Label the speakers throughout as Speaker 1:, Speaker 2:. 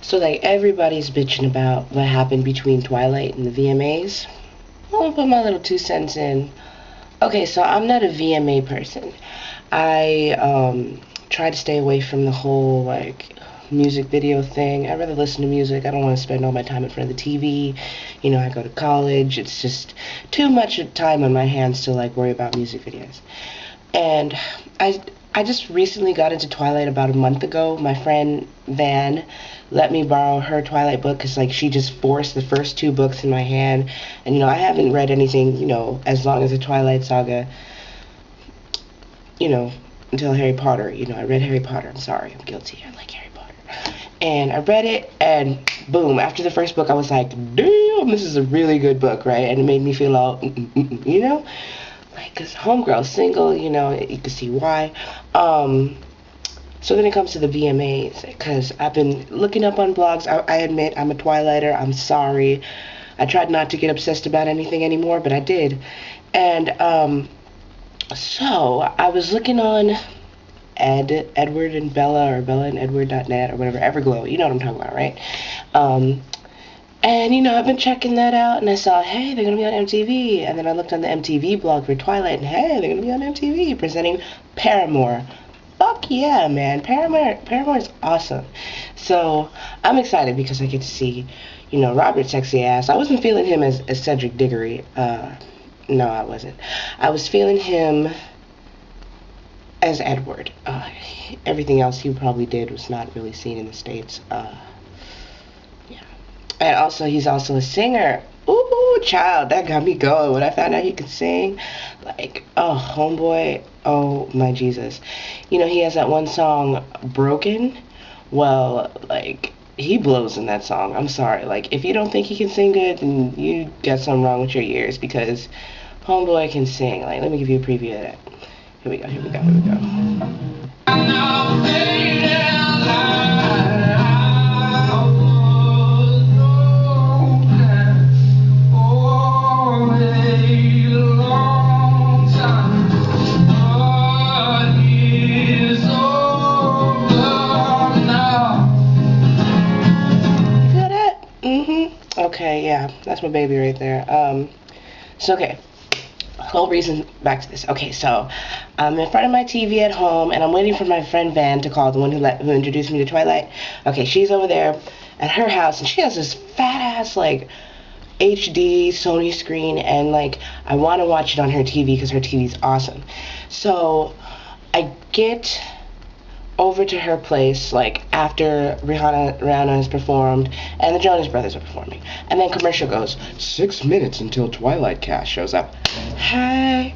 Speaker 1: So, like, everybody's bitching about what happened between Twilight and the VMAs. I'll put my little 2 cents in. Okay, so I'm not a VMA person. I try to stay away from the whole, like, music video thing. I'd rather listen to music. I don't want to spend all my time in front of the TV. I go to college. It's just too much time on my hands to, like, worry about music videos. And I just recently got into Twilight about a month ago. My friend Van let me borrow her Twilight book because, like, she just forced the first 2 books in my hand. And, I haven't read anything, as long as the Twilight Saga, until Harry Potter. I read Harry Potter. I'm sorry. I'm guilty. I like Harry Potter. And I read it, and boom, after the first book, I was like, damn, this is a really good book, right? And it made me feel all, like, because homegirl's single, you can see why. So then it comes to the VMAs, because I've been looking up on blogs. I admit I'm a Twilighter. I'm sorry. I tried not to get obsessed about anything anymore, but I did. And so I was looking on Edward and Bella, or Bella and Edward.net, or whatever, Everglow. You know what I'm talking about, right? And, I've been checking that out, and I saw, hey, they're going to be on MTV. And then I looked on the MTV blog for Twilight, and hey, they're going to be on MTV presenting Paramore. Fuck yeah, man. Paramore is awesome. So I'm excited because I get to see, Robert's sexy ass. I wasn't feeling him as Cedric Diggory. No, I wasn't. I was feeling him as Edward. Everything else he probably did was not really seen in the States. Yeah. And also, he's also a singer. Ooh, child, that got me going when I found out he could sing. Like, oh, homeboy, oh my Jesus. He has that one song, Broken. Well, like, he blows in that song. I'm sorry. Like, if you don't think he can sing good, then you got something wrong with your ears, because homeboy can sing. Like, let me give you a preview of that. Here we go. Okay, yeah, that's my baby right there. Okay. Whole reason back to this. Okay, so I'm in front of my TV at home, and I'm waiting for my friend Van to call, the one who introduced me to Twilight. Okay, she's over there at her house, and she has this fat ass, like, HD Sony screen, and, like, I want to watch it on her TV because her TV's awesome. So I get over to her place, like, after Rihanna has performed and the Jonas Brothers are performing, and then commercial goes, 6 minutes until Twilight cast shows up. Hey,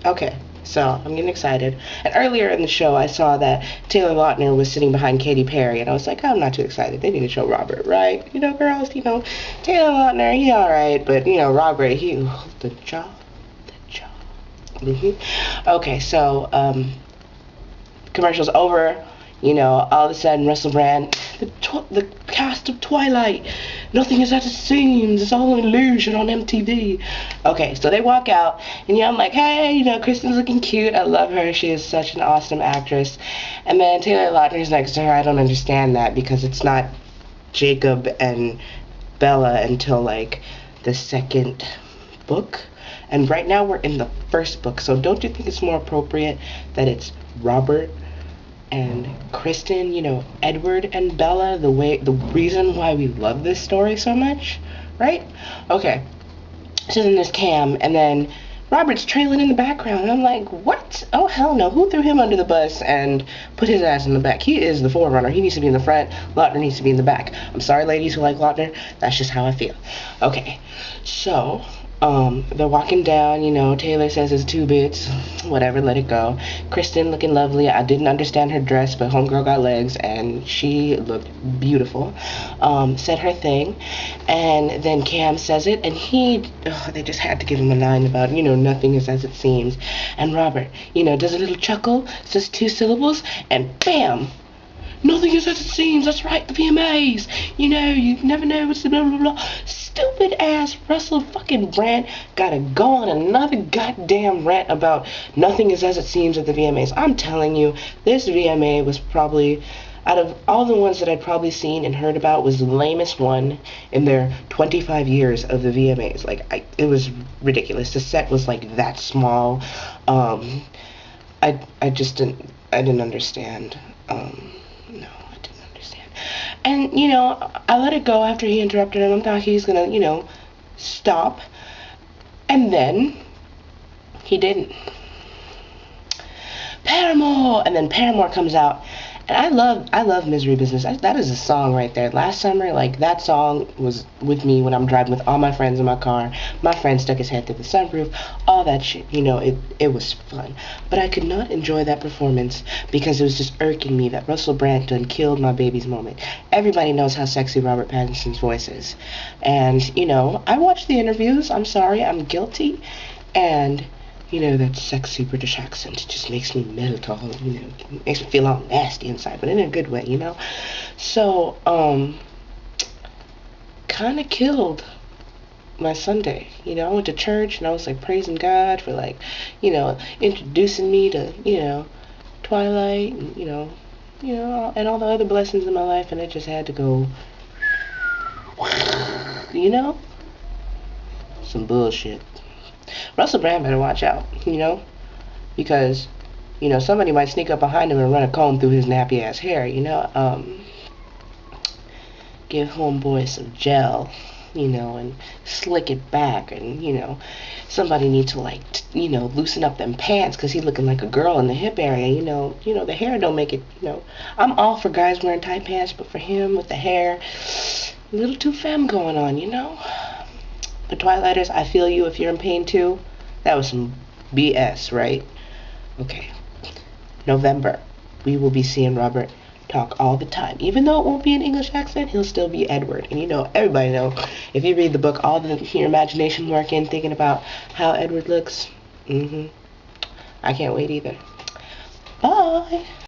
Speaker 1: okay, so I'm getting excited. And earlier in the show, I saw that Taylor Lautner was sitting behind Katy Perry, and I was like, I'm not too excited. They need to show Robert, right? Girls, Taylor Lautner, he alright, but Robert, the jaw. Okay, so commercial's over. All of a sudden, Russell Brand, the cast of Twilight, nothing is as it seems, it's all an illusion on MTV. Okay, so they walk out, and I'm like, hey, Kristen's looking cute, I love her, she is such an awesome actress. And then Taylor Lautner's next to her. I don't understand that, because it's not Jacob and Bella until, like, the second book. And right now we're in the first book, so don't you think it's more appropriate that it's Robert and Kristen, Edward and Bella, the reason why we love this story so much, right? Okay, so then there's Cam, and then Robert's trailing in the background, and I'm like, what? Oh, hell no, who threw him under the bus and put his ass in the back? He is the forerunner, he needs to be in the front, Lautner needs to be in the back. I'm sorry, ladies who like Lautner, that's just how I feel. Okay, so they're walking down, Taylor says it's 2 bits, whatever, let it go. Kristen looking lovely. I didn't understand her dress, but homegirl got legs, and she looked beautiful. Said her thing, and then Cam says it, and they just had to give him a line about, nothing is as it seems. And Robert, does a little chuckle, says 2 syllables, and bam! Nothing is as it seems, that's right, the VMAs. You never know what's the blah blah blah. Stupid ass Russell fucking Brand gotta go on another goddamn rant about nothing is as it seems at the VMAs. I'm telling you, this VMA was probably, out of all the ones that I'd probably seen and heard about, was the lamest one in their 25 years of the VMAs. Like, it was ridiculous. The set was like that small. I just didn't understand. No, I didn't understand. And, I let it go after he interrupted him. I thought he was gonna, stop. And then, he didn't. Paramore! And then Paramore comes out. And I love Misery Business. That is a song right there. Last summer, like, that song was with me when I'm driving with all my friends in my car. My friend stuck his head through the sunroof. All that shit. It was fun. But I could not enjoy that performance because it was just irking me that Russell Brand done killed my baby's moment. Everybody knows how sexy Robert Pattinson's voice is. And, I watched the interviews. I'm sorry. I'm guilty. And that sexy British accent just makes me melt all, makes me feel all nasty inside, but in a good way, So, kind of killed my Sunday. I went to church and I was like praising God for like, introducing me to, Twilight and, and all the other blessings in my life, and it just had to go, some bullshit. Russell Brand better watch out, because, somebody might sneak up behind him and run a comb through his nappy ass hair, give homeboy some gel, and slick it back, and, somebody needs to, like, loosen up them pants, because he looking like a girl in the hip area, the hair don't make it, I'm all for guys wearing tight pants, but for him with the hair, a little too femme going on, The Twilighters, I feel you if you're in pain too. That was some BS, right? Okay. November, we will be seeing Robert talk all the time. Even though it won't be an English accent, he'll still be Edward. And everybody know, if you read the book, all your imagination working, thinking about how Edward looks. I can't wait either. Bye.